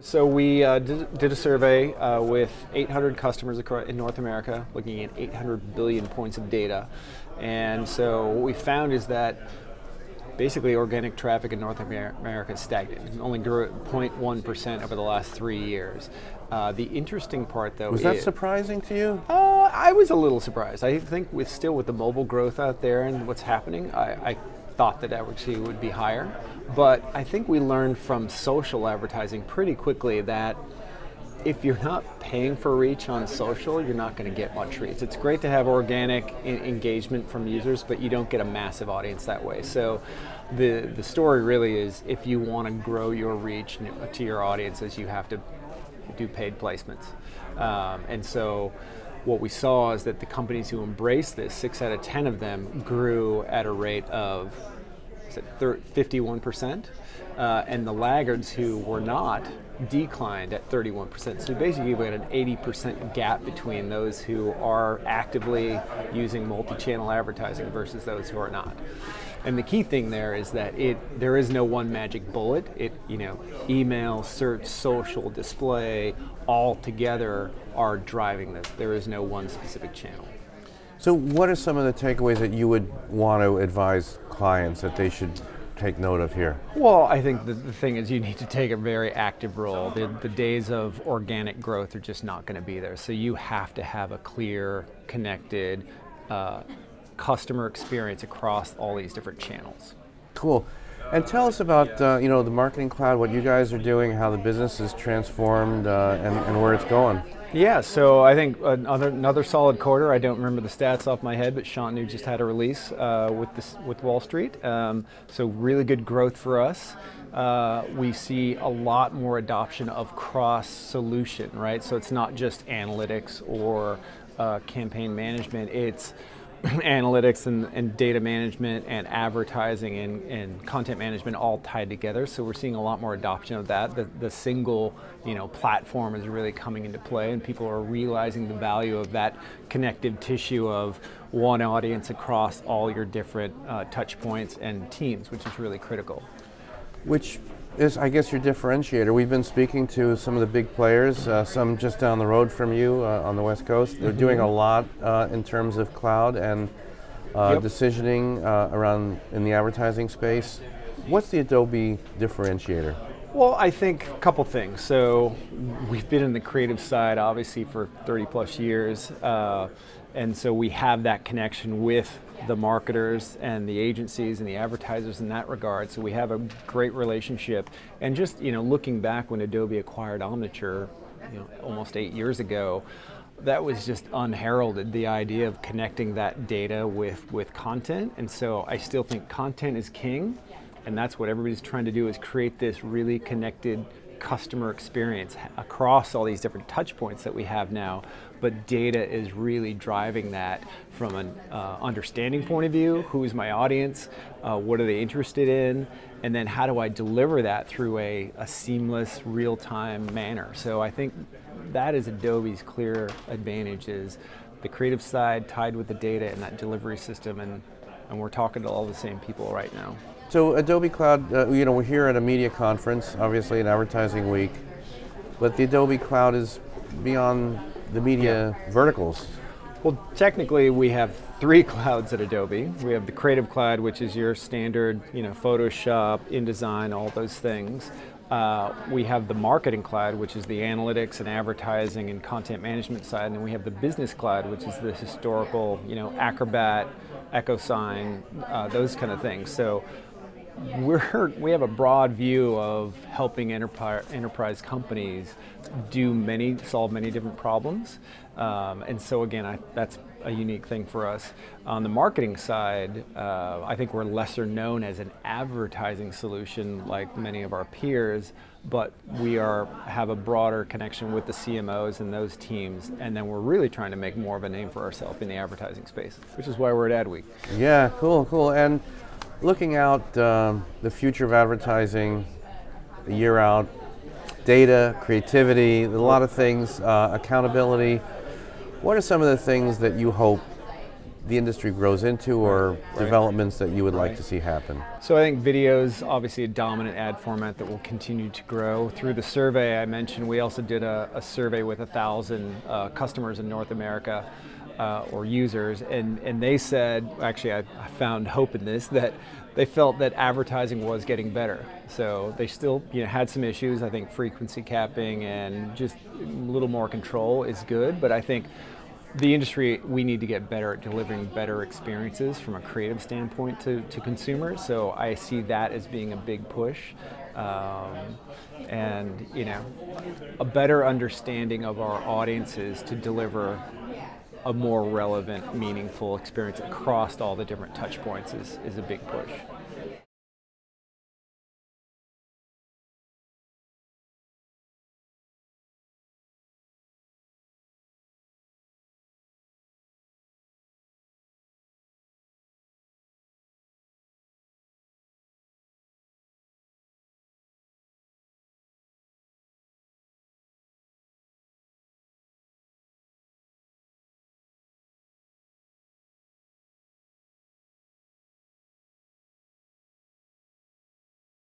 So we did a survey with 800 customers in North America, looking at 800 billion points of data. And so what we found is that basically organic traffic in North America is stagnant. It only grew at 0.1% over the last 3 years. The interesting part, though, was that surprising to you? I was a little surprised. I think with the mobile growth out there and what's happening, I thought that actually would be higher. But I think we learned from social advertising pretty quickly that if you're not paying for reach on social, you're not going to get much reach. It's great to have organic engagement from users, but you don't get a massive audience that way. So the story really is, if you want to grow your reach to your audiences, you have to do paid placements. And so what we saw is that the companies who embraced this, 6 out of 10 of them grew at a rate of 51%, and the laggards who were not declined at 31%. So basically we had an 80% gap between those who are actively using multi-channel advertising versus those who are not. And the key thing there is that there is no one magic bullet. Email, search, social, display, all together are driving this. There is no one specific channel. So what are some of the takeaways that you would want to advise clients that they should take note of here? Well, I think the thing is you need to take a very active role. The days of organic growth are just not going to be there. So you have to have a clear, connected customer experience across all these different channels. Cool. And tell us about the Marketing Cloud, what you guys are doing, how the business is transformed, and where it's going. Yeah, so I think another solid quarter. I don't remember the stats off my head, but Shantanu just had a release with Wall Street. So really good growth for us. We see a lot more adoption of cross-solution, right? So it's not just analytics or campaign management. It's analytics and data management and advertising and content management all tied together. So we're seeing a lot more adoption of that. The single platform is really coming into play, and people are realizing the value of that connective tissue of one audience across all your different touch points and teams, which is really critical. Which is, I guess, your differentiator. We've been speaking to some of the big players, some just down the road from you on the West Coast. They're doing a lot in terms of cloud and decisioning around in the advertising space. What's the Adobe differentiator? Well, I think a couple things. So we've been in the creative side obviously for 30 plus years, and so we have that connection with the marketers and the agencies and the advertisers in that regard. So we have a great relationship. And just looking back when Adobe acquired Omniture, almost 8 years ago, that was just unheralded, the idea of connecting that data with content. And so I still think content is king, and that's what everybody's trying to do, is create this really connected customer experience across all these different touch points that we have now. But data is really driving that from an understanding point of view. Who is my audience? What are they interested in? And then how do I deliver that through a seamless, real-time manner? So I think that is Adobe's clear advantage, is the creative side tied with the data and that delivery system, and we're talking to all the same people right now. So Adobe Cloud, we're here at a media conference, obviously an advertising week, but the Adobe Cloud is beyond the media verticals. Well, technically we have 3 clouds at Adobe. We have the Creative Cloud, which is your standard, Photoshop, InDesign, all those things. We have the Marketing Cloud, which is the analytics and advertising and content management side, and then we have the Business Cloud, which is the historical, Acrobat, EchoSign, those kind of things. So we have a broad view of helping enterprise companies solve many different problems, and so again, that's a unique thing for us. On the marketing side, I think we're lesser known as an advertising solution like many of our peers, but we have a broader connection with the CMOs and those teams, and then we're really trying to make more of a name for ourselves in the advertising space, which is why we're at Adweek. Yeah, cool. And looking out the future of advertising, a year out, data, creativity, a lot of things, accountability. What are some of the things that you hope the industry grows into, or developments that you would like to see happen? So I think video is obviously a dominant ad format that will continue to grow. Through the survey I mentioned, we also did a survey with 1,000 customers in North America, or users, and they said, actually I found hope in this, that they felt that advertising was getting better. So they still had some issues. I think frequency capping and just a little more control is good, but I think the industry, we need to get better at delivering better experiences from a creative standpoint to consumers. So I see that as being a big push. And a better understanding of our audiences to deliver a more relevant, meaningful experience across all the different touch points is a big push.